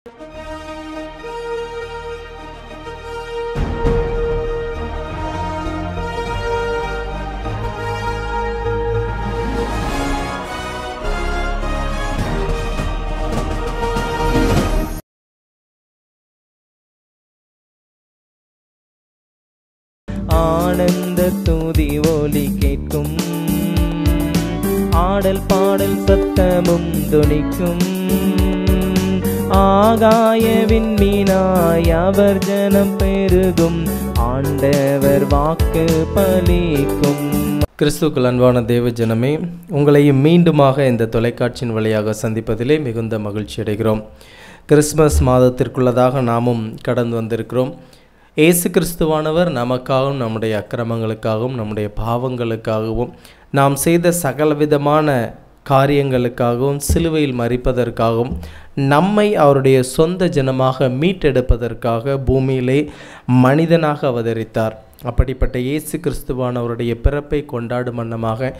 ஆனந்த துதி ஒலி கேட்கும், ஆடல் பாடல் சத்தமும் துணிக்கும். ஆகாய விண்மீனாய் அவர் ஜனம் பெருகும், ஆண்டவர் வாக்கு பலிக்கும். கிறிஸ்துவுக்குள் அன்பான தேவ ஜனமே, உங்களையும் மீண்டுமாக இந்த தொலைக்காட்சியின் வழியாக சந்திப்பதிலே மிகுந்த மகிழ்ச்சி அடைகிறோம். கிறிஸ்மஸ் மாதத்திற்குள்ளதாக நாமும் கடந்து வந்திருக்கிறோம். இயேசு கிறிஸ்துவானவர் நமக்காகவும் நம்முடைய அக்கிரமங்களுக்காகவும் நம்முடைய பாவங்களுக்காகவும் நாம் செய்த சகலவிதமான காரியங்களுக்காகவும் சிலுவையில் மரிப்பதற்காகவும் நம்மை அவருடைய சொந்த ஜனமாக மீட்டெடுப்பதற்காக பூமியிலே மனிதனாக அவதரித்தார். அப்படிப்பட்ட இயேசு கிறிஸ்துவானவருடைய பிறப்பை கொண்டாடும் வண்ணமாக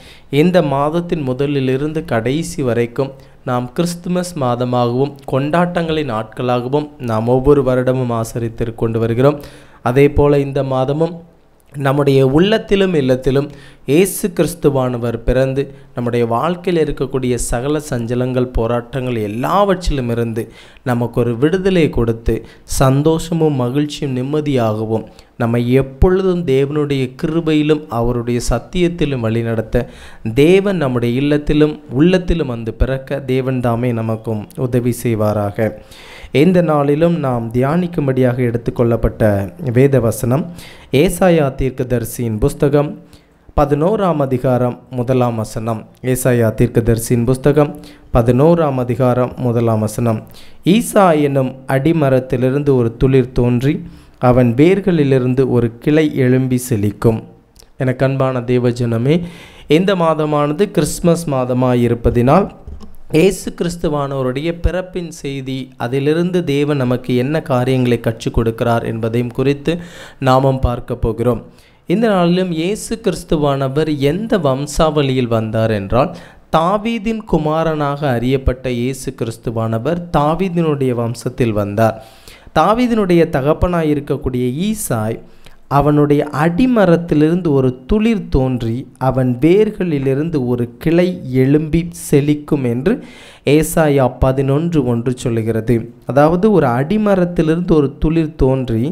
இந்த மாதத்தின் முதலிலிருந்து கடைசி வரைக்கும் நாம் கிறிஸ்துமஸ் மாதமாகவும் கொண்டாட்டங்களின் நாட்களாகவும் நாம் ஒவ்வொரு வருடமும் ஆசரித்து கொண்டு வருகிறோம். அதே போல் இந்த மாதமும் நம்முடைய உள்ளத்திலும் இல்லத்திலும் இயேசு கிறிஸ்துவானவர் பிறந்து நம்முடைய வாழ்க்கையில் இருக்கக்கூடிய சகல சஞ்சலங்கள் போராட்டங்கள் எல்லாவற்றிலும் இருந்து நமக்கு ஒரு விடுதலை கொடுத்து சந்தோஷமும் மகிழ்ச்சியும் நிம்மதியாகவும் நம்மை எப்பொழுதும் தேவனுடைய கிருபையிலும் அவருடைய சத்தியத்திலும் வழிநடத்த தேவன் நம்முடைய இல்லத்திலும் உள்ளத்திலும் வந்து பிறக்க தேவன் தாமே நமக்கும் உதவி செய்வாராக. இந்த நாளிலும் நாம் தியானிக்கும்படியாக எடுத்துக்கொள்ளப்பட்ட வேத வசனம் ஏசாயா தீர்க்கதரிசியின் புஸ்தகம் 11ஆம் அதிகாரம் 1ஆம் வசனம். ஏசாயா தீர்க்கதரிசியின் புஸ்தகம் 11ஆம் அதிகாரம் 1ஆம் வசனம். ஈசா என்னும் அடிமரத்திலிருந்து ஒரு துளிர் தோன்றி அவன் வேர்களிலிருந்து ஒரு கிளை எழும்பி செழிக்கும். எனக்கு அன்பான தேவஜனமே, இந்த மாதமானது கிறிஸ்மஸ் மாதமாக இருப்பதினால் இயேசு கிறிஸ்துவானவருடைய பிறப்பின் செய்தி, அதிலிருந்து தேவன் நமக்கு என்ன காரியங்களை கற்றுக் கொடுக்கிறார் என்பதையும் குறித்து நாமும் பார்க்க போகிறோம். இந்த நாளிலும் இயேசு கிறிஸ்துவானவர் எந்த வம்சாவளியில் வந்தார் என்றால், தாவீதின் குமாரனாக அறியப்பட்ட இயேசு கிறிஸ்துவானவர் தாவீதினுடைய வம்சத்தில் வந்தார். தாவீதினுடைய தகப்பனாய் இருக்கக்கூடிய ஈசாய் அவனுடைய அடிமரத்திலிருந்து ஒரு துளிர் தோன்றி அவன் வேர்களிலிருந்து ஒரு கிளை எழும்பி செழிக்கும் என்று ஏசாயா 11:1 சொல்லுகிறது. அதாவது ஒரு அடிமரத்திலிருந்து ஒரு துளிர் தோன்றி,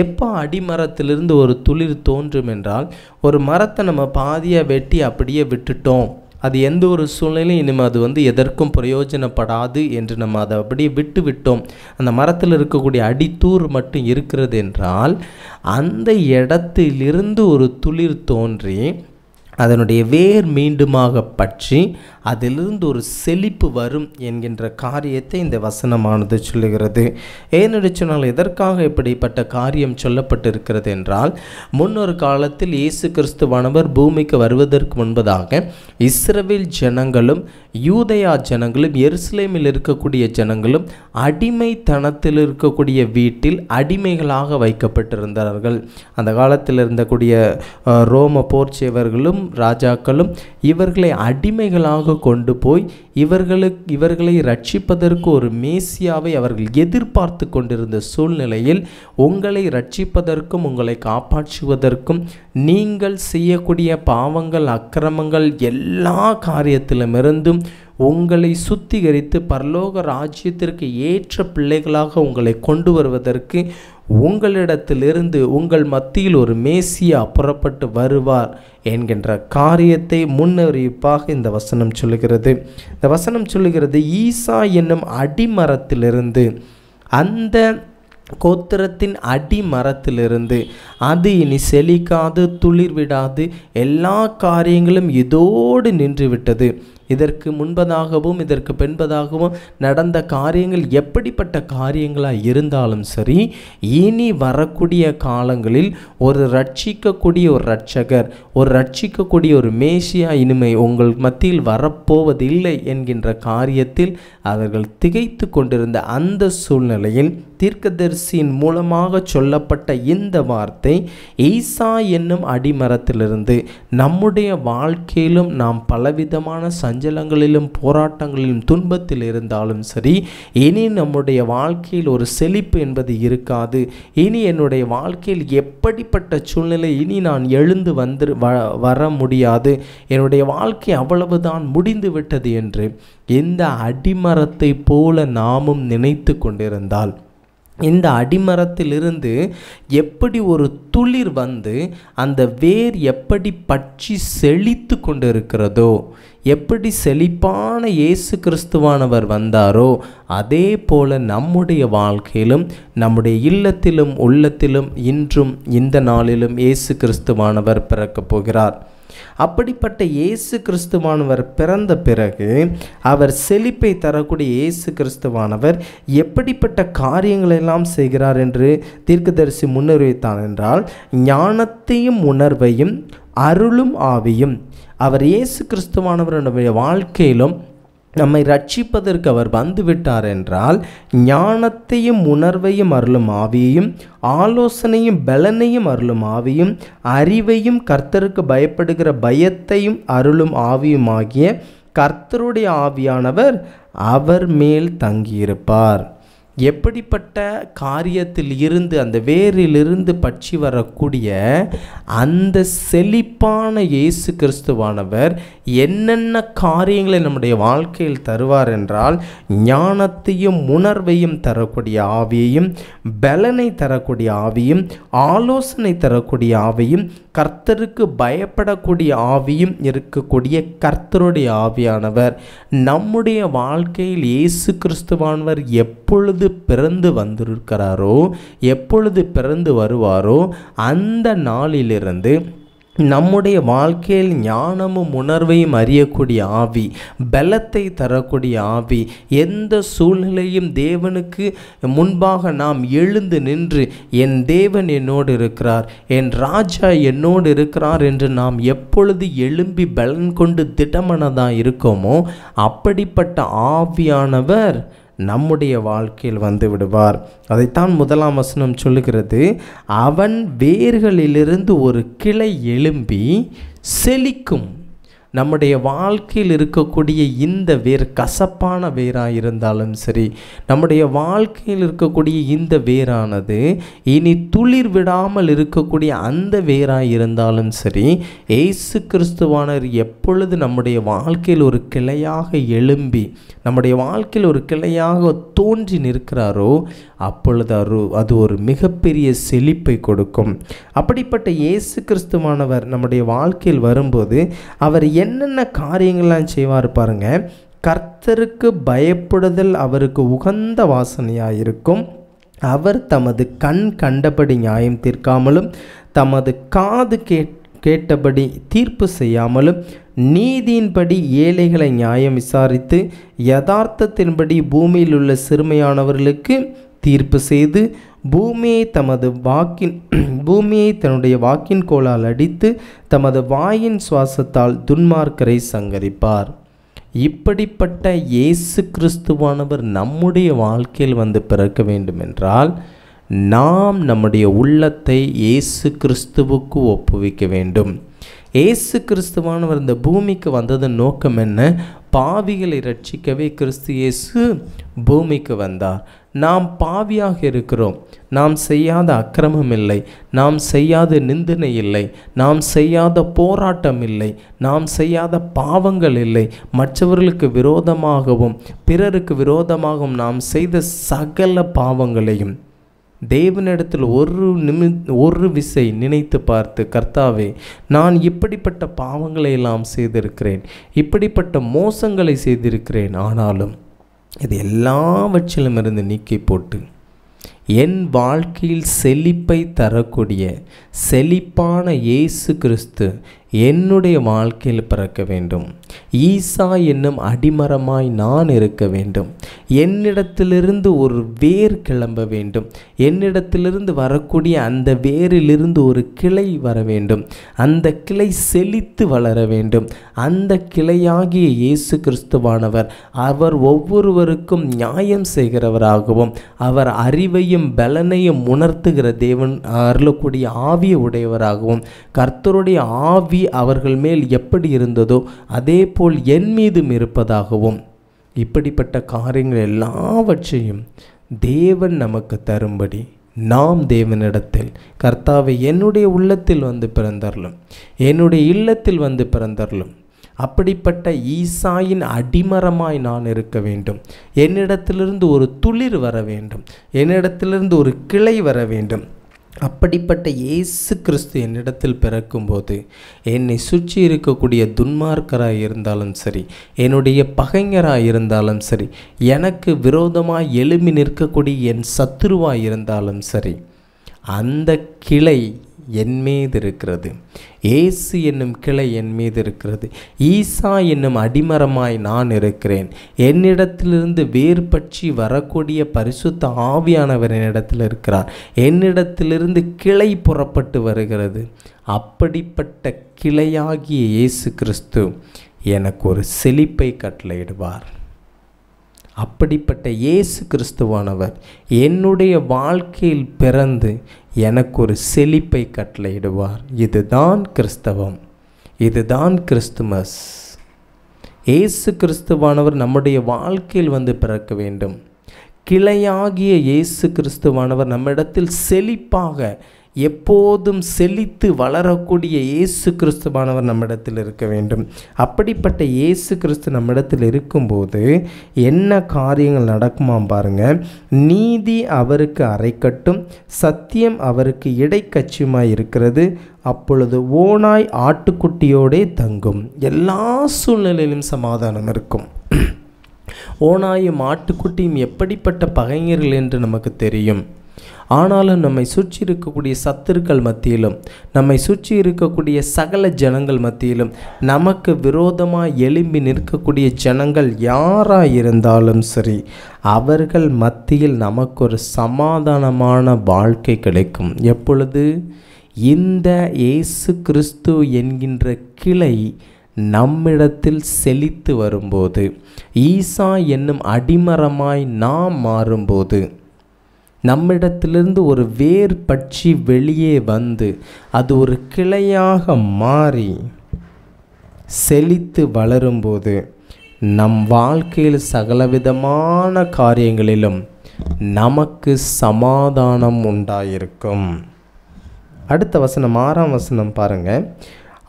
எப்போ அடிமரத்திலிருந்து ஒரு துளிர் தோன்றும் என்றால், ஒரு மரத்தை நம்ம பாதியாக வெட்டி அப்படியே விட்டுட்டோம், அது எந்த ஒரு சூழ்நிலையும் இனிமேல் அது எதற்கும் பிரயோஜனப்படாது என்று நம்ம அதை அப்படியே விட்டு விட்டோம், அந்த மரத்தில் இருக்கக்கூடிய அடித்தூர் மட்டும் இருக்கிறது என்றால், அந்த இடத்திலிருந்து ஒரு துளிர் தோன்றி அதனுடைய வேர் மீண்டுமாக பற்றி அதிலிருந்து ஒரு செழிப்பு வரும் என்கின்ற காரியத்தை இந்த வசனமானது சொல்லுகிறது. ஏனென்று சொன்னால், எதற்காக இப்படிப்பட்ட காரியம் சொல்லப்பட்டிருக்கிறது என்றால், முன்னொரு காலத்தில் இயேசு கிறிஸ்துவானவர் பூமிக்கு வருவதற்கு முன்பதாக இஸ்ரவேல் ஜனங்களும் யூதேயா ஜனங்களும் எருசலேமில் இருக்கக்கூடிய ஜனங்களும் அடிமைத்தனத்தில் இருக்கக்கூடிய வீட்டில் அடிமைகளாக வைக்கப்பட்டிருந்தார்கள். அந்த காலத்தில் இருந்தக்கூடிய ரோம போர்ச்சேவர்களும் ராஜாக்களும் இவர்களை அடிமைகளாக கொண்டு போய் இவர்களை ரட்சிப்பதற்கு ஒரு மேசியாவை அவர்கள் எதிர்பார்த்து கொண்டிருந்த சூழ்நிலையில், உங்களை ரட்சிப்பதற்கும் உங்களை காப்பாற்றுவதற்கும் நீங்கள் செய்யக்கூடிய பாவங்கள் அக்கிரமங்கள் எல்லா காரியத்திலுமிருந்தும் உங்களை சுத்திகரித்து பரலோக ராஜ்யத்திற்கு ஏற்ற பிள்ளைகளாக உங்களை கொண்டு வருவதற்கு உங்களிடத்திலிருந்து உங்கள் மத்தியில் ஒரு மேசியா புறப்பட்டு வருவார் என்கின்ற காரியத்தை முன்னறிவிப்பாக இந்த வசனம் சொல்லுகிறது. இந்த வசனம் சொல்லுகிறது, ஈசா என்னும் அடிமரத்திலிருந்து, அந்த கோத்திரத்தின் அடிமரத்திலிருந்து, அது இனி செழிக்காது துளிர் விடாது, எல்லா காரியங்களும் இதோடு நின்று விட்டது. இதற்கு முன்பதாகவும் இதற்கு பின்பதாகவும் நடந்த காரியங்கள் எப்படிப்பட்ட காரியங்களாக இருந்தாலும் சரி, இனி வரக்கூடிய காலங்களில் ஒரு ரட்சிக்கக்கூடிய ஒரு இரட்சகர், ஒரு ரட்சிக்கக்கூடிய ஒரு மேசியா இனிமை உங்கள் மத்தியில் வரப்போவதில்லை என்கின்ற காரியத்தில் அவர்கள் திகைத்து கொண்டிருந்த அந்த சூழ்நிலையில் தீர்க்கதரிசியின் மூலமாக சொல்லப்பட்ட இந்த வார்த்தை ஈசா என்னும் அடிமரத்திலிருந்து நம்முடைய வாழ்க்கையிலும் நாம் பலவிதமான சஞ்சலங்களிலும் போராட்டங்களிலும் துன்பத்தில் இருந்தாலும் சரி, இனி நம்முடைய வாழ்க்கையில் ஒரு செழிப்பு என்பது இருக்காது. இனி என்னுடைய வாழ்க்கையில் எப்படிப்பட்ட சூழ்நிலை இனி நான் எழுந்து வர முடியாது, என்னுடைய வாழ்க்கை அவ்வளவுதான் முடிந்து விட்டது என்று இந்த அடிமரத்தை போல நாமும் நினைத்து கொண்டிருந்தால், இந்த அடிமரத்திலிருந்து எப்படி ஒரு துளிர் வந்து அந்த வேர் எப்படி பற்றி செழித்து கொண்டிருக்கிறதோ, எப்படி செழிப்பான இயேசு கிறிஸ்துவானவர் வந்தாரோ, அதே போல நம்முடைய வாழ்க்கையிலும் நம்முடைய இல்லத்திலும் உள்ளத்திலும் இன்றும் இந்த நாளிலும் இயேசு கிறிஸ்துவானவர் பிறக்கப் போகிறார். அப்படிப்பட்ட இயேசு கிறிஸ்துவானவர் பிறந்த பிறகு அவர் செழிப்பை தரக்கூடிய இயேசு கிறிஸ்துவானவர் எப்படிப்பட்ட காரியங்களெல்லாம் செய்கிறார் என்று தீர்க்கதரிசி முன்னறிவித்தான் என்றால், ஞானத்தையும் உணர்வையும் அருளும் ஆவியும். அவர் இயேசு கிறிஸ்துவானவருடைய வாழ்க்கையிலும் நம்மை ரட்சிப்பதற்கு அவர் வந்துவிட்டார் என்றால், ஞானத்தையும் உணர்வையும் அருளும் ஆவியையும், ஆலோசனையும் பலனையும் அருளும் ஆவியும், அறிவையும் கர்த்தருக்கு பயப்படுகிற பயத்தையும் அருளும் ஆவியும் ஆகிய கர்த்தருடைய ஆவியானவர் அவர் மேல் தங்கியிருப்பார். எப்படிப்பட்ட காரியத்தில் இருந்து, அந்த வேரிலிருந்து பற்றி வரக்கூடிய அந்த செழிப்பான இயேசு கிறிஸ்துவானவர் என்னென்ன காரியங்களை நம்முடைய வாழ்க்கையில் தருவார் என்றால், ஞானத்தையும் உணர்வையும் தரக்கூடிய ஆவியையும், பலனை தரக்கூடிய ஆவியும், ஆலோசனை தரக்கூடிய ஆவியும், கர்த்தருக்கு பயப்படக்கூடிய ஆவியும் இருக்கக்கூடிய கர்த்தருடைய ஆவியானவர் நம்முடைய வாழ்க்கையில் இயேசு கிறிஸ்துவானவர் எப்பொழுது பிறந்து வந்திருக்கிறாரோ, எப்பொழுது பிறந்து வருவாரோ, அந்த நாளிலிருந்து நம்முடைய வாழ்க்கையில் ஞானமும் உணர்வையும் அறியக்கூடிய ஆவி, பலத்தை தரக்கூடிய ஆவி, எந்த சூழ்நிலையும் தேவனுக்கு முன்பாக நாம் எழுந்து நின்று என் தேவன் என்னோடு இருக்கிறார், என் ராஜா என்னோடு இருக்கிறார் என்று நாம் எப்பொழுது எழும்பி பலன் கொண்டு திடமனதாக இருக்கோமோ, அப்படிப்பட்ட ஆவியானவர் நம்முடைய வாழ்க்கையில் வந்து விடுவார். அதைத்தான் 1ஆம் வசனம் சொல்லுகிறது, அவன் வேர்களிலிருந்து ஒரு கிளை எழும்பி செழிக்கும். நம்முடைய வாழ்க்கையில் இருக்கக்கூடிய இந்த வேர் கசப்பான வேராக இருந்தாலும் சரி, நம்முடைய வாழ்க்கையில் இருக்கக்கூடிய இந்த வேரானது இனி துளிர் விடாமல் இருக்கக்கூடிய அந்த வேராக இருந்தாலும் சரி, இயேசு கிறிஸ்துவானவர் எப்பொழுது நம்முடைய வாழ்க்கையில் ஒரு கிளையாக எழும்பி நம்முடைய வாழ்க்கையில் ஒரு கிளையாக தோன்றி நிற்கிறாரோ, அப்பொழுது அது ஒரு மிகப்பெரிய செழிப்பை கொடுக்கும். அப்படிப்பட்ட இயேசு கிறிஸ்துவானவர் நம்முடைய வாழ்க்கையில் வரும்போது அவர் என்னென்ன காரியங்கள்லாம் செய்வார் பாருங்க. கர்த்தருக்கு பயப்படுதல் அவருக்கு உகந்த வாசனையாக இருக்கும். அவர் தமது கண் கண்டபடி நியாயம் தீர்க்காமலும், தமது காது கேட்டபடி தீர்ப்பு செய்யாமலும், நீதியின்படி ஏழைகளை நியாயம் விசாரித்து, யதார்த்தத்தின்படி பூமியில் உள்ள சிறுமையானவர்களுக்கு தீர்ப்பு செய்து, பூமியை தன்னுடைய வாக்கின் கோலால் அடித்து, தமது வாயின் சுவாசத்தால் துன்மார்க்கரை சங்கரிப்பார். இப்படிப்பட்ட இயேசு கிறிஸ்துவானவர் நம்முடைய வாழ்க்கையில் வந்து பிறக்க வேண்டும் என்றால், நாம் நம்முடைய உள்ளத்தை இயேசு கிறிஸ்துவுக்கு ஒப்புவிக்க வேண்டும். இயேசு கிறிஸ்துவானவர் இந்த பூமிக்கு வந்ததன் நோக்கம் என்ன? பாவிகளை ரட்சிக்கவே கிறிஸ்து இயேசு பூமிக்கு வந்தார். நாம் பாவியாக இருக்கிறோம். நாம் செய்யாத அக்கிரமம் இல்லை, நாம் செய்யாத நிந்தனை இல்லை, நாம் செய்யாத போராட்டம் இல்லை, நாம் செய்யாத பாவங்கள் இல்லை. மற்றவர்களுக்கு விரோதமாகவும் பிறருக்கு விரோதமாகவும் நாம் செய்த சகல பாவங்களையும் தேவனிடத்தில் ஒரு விசை நினைத்து பார்த்து, கர்த்தாவே, நான் இப்படிப்பட்ட பாவங்களை எல்லாம் செய்திருக்கிறேன், இப்படிப்பட்ட மோசங்களை செய்திருக்கிறேன், ஆனாலும் இது எல்லாவற்றிலும் இருந்து நீக்கி போட்டு என் வாழ்க்கையில் செழிப்பை தரக்கூடிய செழிப்பான இயேசு கிறிஸ்து என்னுடைய வாழ்க்கையில் பிறக்க வேண்டும். ஈசா என்னும் அடிமரமாய் நான் இருக்க வேண்டும். என்னிடத்திலிருந்து ஒரு வேர் கிளம்ப வேண்டும். என்னிடத்திலிருந்து வரக்கூடிய அந்த வேரிலிருந்து ஒரு கிளை வர வேண்டும். அந்த கிளை செழித்து வளர வேண்டும். அந்த கிளையாகிய இயேசு கிறிஸ்துவானவர் அவர் ஒவ்வொருவருக்கும் நியாயம் செய்கிறவராகவும், அவர் அறிவையும் பலனையும் உணர்த்துகிற தேவன், அருளக்கூடிய ஆவியை உடையவராகவும், கர்த்தருடைய ஆவி அவர்கள் மேல் எப்படி இருந்ததோ அதே போல் என் மீதும் இருப்பதாகவும், இப்படிப்பட்ட காரியங்கள் எல்லாவற்றையும் தேவன் நமக்கு தரும்படி நாம் தேவனிடத்தில், கர்த்தாவை என்னுடைய உள்ளத்தில் வந்து பிறந்தருளும், என்னுடைய இல்லத்தில் வந்து பிறந்தருளும், அப்படிப்பட்ட ஈசாயின் அடிமரமாய் நான் இருக்க வேண்டும், என்னிடத்திலிருந்து ஒரு துளிர் வர வேண்டும், என்னிடத்திலிருந்து ஒரு கிளை வர வேண்டும். அப்படிப்பட்ட இயேசு கிறிஸ்து என்னிடத்தில் பிறக்கும்போது என்னை சுற்றி இருக்கக்கூடிய துன்மார்க்கராக இருந்தாலும் சரி, என்னுடைய பகைஞராக இருந்தாலும் சரி, எனக்கு விரோதமாக எழும்பி நிற்கக்கூடிய என் சத்துருவாக இருந்தாலும் சரி, அந்த கிளை என் மீது இருக்கிறது. இயேசு என்னும் கிளை என் மீது இருக்கிறது. ஈசா என்னும் அடிமரமாய் நான் இருக்கிறேன். என்னிடத்திலிருந்து வேர் பற்றி வரக்கூடிய பரிசுத்த ஆவியானவர் என்னிடத்தில் இருக்கிறார். என்னிடத்திலிருந்து கிளை புறப்பட்டு வருகிறது. அப்படிப்பட்ட கிளையாகிய இயேசு கிறிஸ்து எனக்கு ஒரு செழிப்பை கட்டளையிடுவார். அப்படிப்பட்ட இயேசு கிறிஸ்துவானவர் என்னுடைய வாழ்க்கையில் பிறந்து எனக்கு ஒரு செழிப்பை கட்டளையிடுவார். இதுதான் கிறிஸ்தவம், இதுதான் கிறிஸ்துமஸ். இயேசு கிறிஸ்துவானவர் நம்முடைய வாழ்க்கையில் வந்து பிறக்க வேண்டும். கிளையாகிய இயேசு கிறிஸ்துவானவர் நம்மிடத்தில் செழிப்பாக எப்போதும் செழித்து வளரக்கூடிய இயேசு கிறிஸ்துவானவர் நம்மிடத்தில் இருக்க வேண்டும். அப்படிப்பட்ட இயேசு கிறிஸ்து நம்மிடத்தில் இருக்கும்போது என்ன காரியங்கள் நடக்குமாம் பாருங்கள். நீதி அவருக்கு அரைக்கட்டும், சத்தியம் அவருக்கு இடைக்கட்சியுமாய் இருக்கிறது. அப்பொழுது ஓனாய் ஆட்டுக்குட்டியோடே தங்கும். எல்லா சூழ்நிலையிலும் சமாதானம் இருக்கும். ஓனாயும் ஆட்டுக்குட்டியும் எப்படிப்பட்ட பகைஞர்கள் என்று நமக்கு தெரியும். ஆனாலும் நம்மை சுற்றி இருக்கக்கூடிய சத்துருக்கள் மத்தியிலும், நம்மை சுற்றி இருக்கக்கூடிய சகல ஜனங்கள் மத்தியிலும், நமக்கு விரோதமாக எழும்பி நிற்கக்கூடிய ஜனங்கள் யாராக இருந்தாலும் சரி, அவர்கள் மத்தியில் நமக்கு ஒரு சமாதானமான வாழ்க்கை கிடைக்கும். எப்பொழுது இந்த இயேசு கிறிஸ்து என்கின்ற கிளை நம்மிடத்தில் செழித்து வரும்போது, ஈசா என்னும் அடிமரமாய் நாம் மாறும்போது, நம்மிடத்திலிருந்து ஒரு வேர் பற்றி வெளியே வந்து அது ஒரு கிளையாக மாறி செழித்து வளரும்போது நம் வாழ்க்கையில் சகலவிதமான காரியங்களிலும் நமக்கு சமாதானம் உண்டாயிருக்கும். அடுத்த வசனம் 6ஆம் வசனம் பாருங்கள்.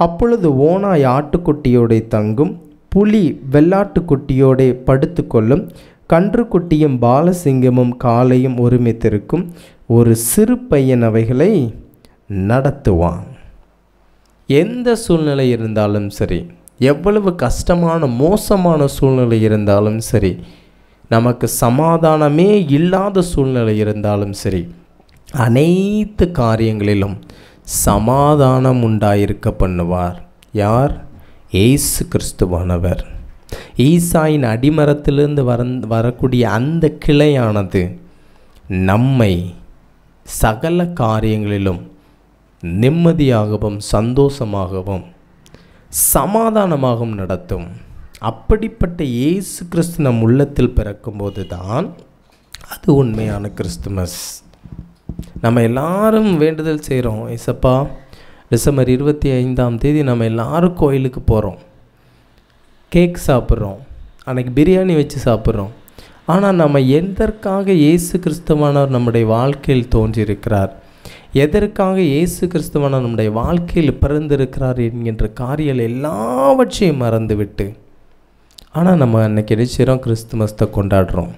அப்பொழுது ஓனாய் ஆட்டுக்குட்டியோடே தங்கும், புலி வெள்ளாட்டுக்குட்டியோடே படுத்துக்கொள்ளும், கன்றுக்குட்டியும் பாலசிங்கமும் காளையும் ஒருமித்திருக்கும், ஒரு சிறு பையன் அவைகளை நடத்துவான். எந்த சூழ்நிலை இருந்தாலும் சரி, எவ்வளவு கஷ்டமான மோசமான சூழ்நிலை இருந்தாலும் சரி, நமக்கு சமாதானமே இல்லாத சூழ்நிலை இருந்தாலும் சரி, அனைத்து காரியங்களிலும் சமாதானம் உண்டாயிருக்க பண்ணுவார். யார்? இயேசு கிறிஸ்துவானவர். ஈசாயின் அடிமரத்திலிருந்து வரக்கூடிய அந்த கிளையானது நம்மை சகல காரியங்களிலும் நிம்மதியாகவும் சந்தோஷமாகவும் சமாதானமாகவும் நடத்தும். அப்படிப்பட்ட இயேசு கிறிஸ்து நம் உள்ளத்தில் பிறக்கும்போது தான் அது உண்மையான கிறிஸ்துமஸ். நம்ம எல்லாரும் வேண்டுதல் செய்கிறோம், ஏசப்பா டிசம்பர் 25ஆம் தேதி நம்ம எல்லாரும் கோயிலுக்கு போகிறோம், கேக் சாப்பிட்றோம், அன்றைக்கி பிரியாணி வச்சு சாப்பிட்றோம். ஆனால் நம்ம எதற்காக இயேசு கிறிஸ்துவானவர் நம்முடைய வாழ்க்கையில் தோன்றியிருக்கிறார், எதற்காக இயேசு கிறிஸ்துவானவர் நம்முடைய வாழ்க்கையில் பிறந்திருக்கிறார் என்கின்ற காரியங்கள் எல்லாவற்றையும் மறந்துவிட்டு, ஆனால் நம்ம அன்றைக்கி நினைச்சிரோம் கிறிஸ்துமஸை கொண்டாடுறோம்.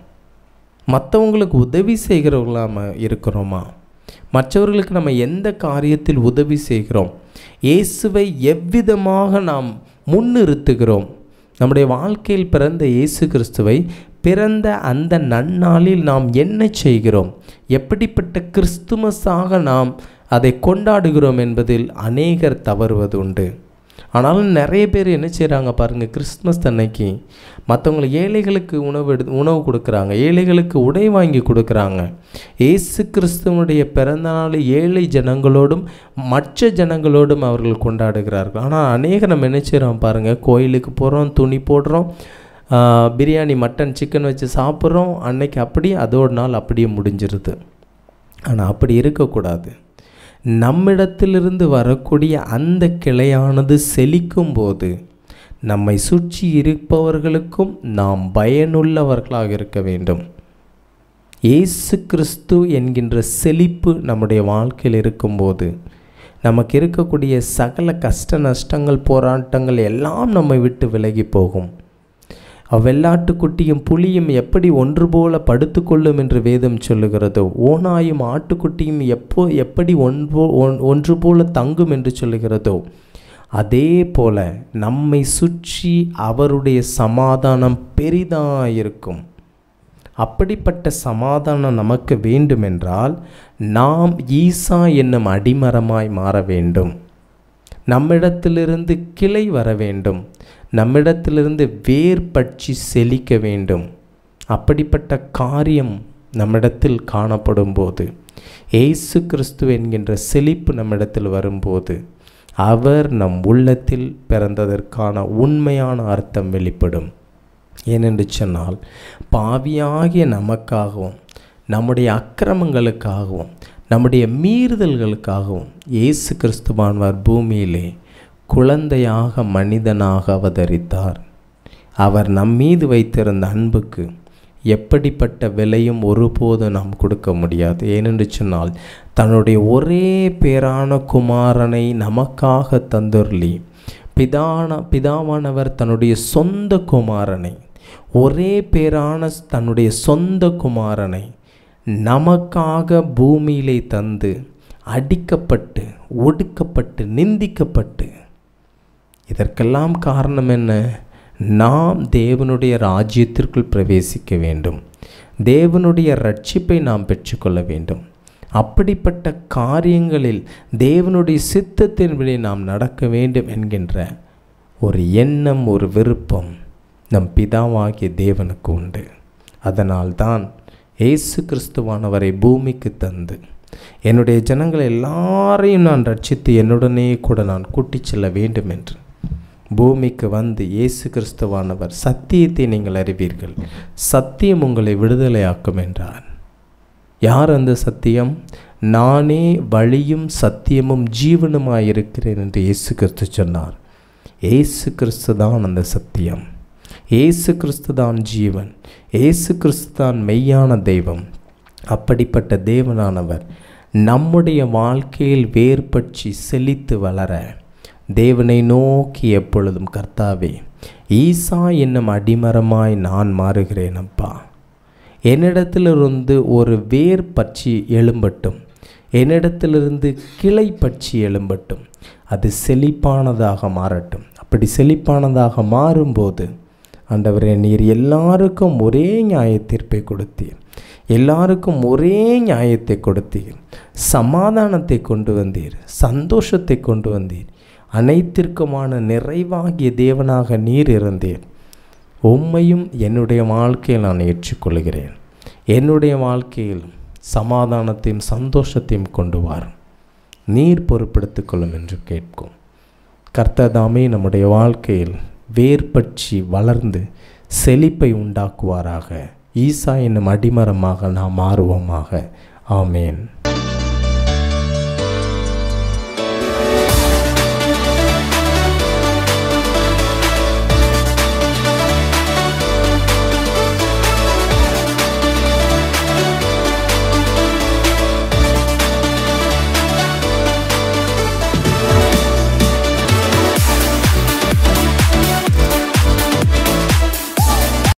மற்றவங்களுக்கு உதவி செய்கிறவங்களாம இருக்கிறோமா? மற்றவர்களுக்கு நம்ம எந்த காரியத்தில் உதவி செய்கிறோம்? இயேசுவை எவ்விதமாக நாம் முன்னிறுத்துகிறோம்? நம்முடைய வாழ்க்கையில் பிறந்த இயேசு கிறிஸ்துவை பிறந்த அந்த நன்னாளில் நாம் என்ன செய்கிறோம்? எப்படிப்பட்ட கிறிஸ்துமஸாக நாம் அதை கொண்டாடுகிறோம் என்பதில் அநேகர் தவறுவது உண்டு. ஆனாலும் நிறைய பேர் என்ன செய்கிறாங்க பாருங்கள், கிறிஸ்துமஸ் அன்னைக்கு மற்றவங்களை ஏழைகளுக்கு உணவு கொடுக்குறாங்க, ஏழைகளுக்கு உடை வாங்கி கொடுக்குறாங்க. இயேசு கிறிஸ்துவனுடைய பிறந்த நாள் ஏழை ஜனங்களோடும் மற்ற ஜனங்களோடும் அவர்கள் கொண்டாடுகிறார்கள். ஆனால் அநேக நம்ம என்ன செய்கிறோம் பாருங்கள், கோயிலுக்கு போகிறோம், துணி போடுறோம், பிரியாணி மட்டன் சிக்கன் வச்சு சாப்பிட்றோம், அன்னைக்கு அப்படியே அதோட நாள் அப்படியே முடிஞ்சிருது. ஆனால் அப்படி இருக்கக்கூடாது. நம்மிடத்திலிருந்து வரக்கூடிய அந்த கிளையானது செழிக்கும் போது நம்மை சுற்றி இருப்பவர்களுக்கும் நாம் பயனுள்ளவர்களாக இருக்க வேண்டும். இயேசு கிறிஸ்து என்கின்ற செழிப்பு நம்முடைய வாழ்க்கையில் இருக்கும்போது நமக்கு இருக்கக்கூடிய சகல கஷ்ட நஷ்டங்கள் போராட்டங்கள் எல்லாம் நம்மை விட்டு விலகி போகும். வெள்ளாட்டுக்குட்டியும் புலியும் எப்படி ஒன்று போல படுத்துக்கொள்ளும் என்று வேதம் சொல்லுகிறதோ, ஓனாயும் ஆட்டுக்குட்டியும் எப்படி ஒன்று போல தங்கும் என்று சொல்லுகிறதோ, அதே போல நம்மை சுற்றி அவருடைய சமாதானம் பெரிதாயிருக்கும். அப்படிப்பட்ட சமாதானம் நமக்கு வேண்டுமென்றால் நாம் ஈசா என்னும் அடிமரமாய் மாற வேண்டும். நம்மிடத்திலிருந்து கிளை வர வேண்டும். நம்மிடத்திலிருந்து வேர் பற்றி செழிக்க வேண்டும். அப்படிப்பட்ட காரியம் நம்மிடத்தில் காணப்படும் போது, இயேசு கிறிஸ்து என்கின்ற செழிப்பு நம்மிடத்தில் வரும்போது, அவர் நம் உள்ளத்தில் பிறந்ததற்கான உண்மையான அர்த்தம் வெளிப்படும். ஏனென்று சொன்னால், பாவியாகிய நமக்காகவும் நம்முடைய அக்கிரமங்களுக்காகவும் நம்முடைய மீறுதல்களுக்காகவும் இயேசு கிறிஸ்துவானவர் பூமியிலே குழந்தையாக மனிதனாக அவதரித்தார். அவர் நம்மீது வைத்திருந்த அன்புக்கு எப்படிப்பட்ட விலையும் ஒருபோதும் நாம் கொடுக்க முடியாது. ஏனென்று சொன்னால், தன்னுடைய ஒரே பேரான குமாரனை நமக்காக தந்துருளி, பிதாவானவர் தன்னுடைய சொந்த குமாரனை, ஒரே பேரான தன்னுடைய சொந்த குமாரனை நமக்காக பூமியிலே தந்து, அடிக்கப்பட்டு, ஒடுக்கப்பட்டு, நிந்திக்கப்பட்டு, இதற்கெல்லாம் காரணம் என்ன? நாம் தேவனுடைய ராஜ்யத்திற்குள் பிரவேசிக்க வேண்டும். தேவனுடைய ரட்சிப்பை நாம் பெற்றுக்கொள்ள வேண்டும். அப்படிப்பட்ட காரியங்களில் தேவனுடைய சித்தத்தின்படி நாம் நடக்க வேண்டும் என்கின்ற ஒரு எண்ணம், ஒரு விருப்பம் நம் பிதாவாகிய தேவனுக்கு உண்டு. அதனால்தான் இயேசு கிறிஸ்துவானவரை பூமிக்கு தந்து, என்னுடைய ஜனங்கள் எல்லாரையும் நான் ரட்சித்து என்னுடனே கூட நான் கூட்டிச் செல்ல வேண்டும் என்று பூமிக்கு வந்து இயேசு கிறிஸ்துவானவர் சத்தியத்தை நீங்கள் அறிவீர்கள், சத்தியம் உங்களை விடுதலையாக்கும் என்றார். யார் அந்த சத்தியம்? நானே வழியும் சத்தியமும் ஜீவனுமாயிருக்கிறேன் என்று இயேசு கிறிஸ்து சொன்னார். இயேசு கிறிஸ்து தான் அந்த சத்தியம். இயேசு கிறிஸ்து தான் ஜீவன். இயேசு கிறிஸ்து தான் மெய்யான தெய்வம். அப்படிப்பட்ட தேவனானவர் நம்முடைய வாழ்க்கையில் வேர்பற்றி செழித்து வளர தேவனை நோக்கி எப்பொழுதும், கர்த்தாவே, ஈசா என்னும் அடிமரமாய் நான் மாறுகிறேன் அப்பா, என்னிடத்திலிருந்து ஒரு வேர் பற்றி எழும்பட்டும், என்னிடத்திலிருந்து கிளை பற்றி எழும்பட்டும், அது செழிப்பானதாக மாறட்டும். அப்படி செழிப்பானதாக மாறும்போது, ஆண்டவரே, நீர் எல்லாருக்கும் ஒரே நியாயத்தீர்ப்பை கொடுத்தீர், எல்லாருக்கும் ஒரே நியாயத்தை கொடுத்தீர், சமாதானத்தை கொண்டு வந்தீர், சந்தோஷத்தை கொண்டு வந்தீர், அனைத்திற்குமான நிறைவாகிய தேவனாக நீர் இருந்தீர். உம்மையும் என்னுடைய வாழ்க்கையில் நான் ஏற்றுக்கொள்கிறேன். என்னுடைய வாழ்க்கையில் சமாதானத்தையும் சந்தோஷத்தையும் கொண்டு வாரும், நீர் பொறுப்படுத்திக் கொள்ளும் என்று கேட்கும். கர்த்ததாமே நம்முடைய வாழ்க்கையில் வேர்பற்றி வளர்ந்து செழிப்பை உண்டாக்குவாராக. ஈசா என்னும் அடிமரமாக நாம் மாறுவோமாக. ஆமேன்.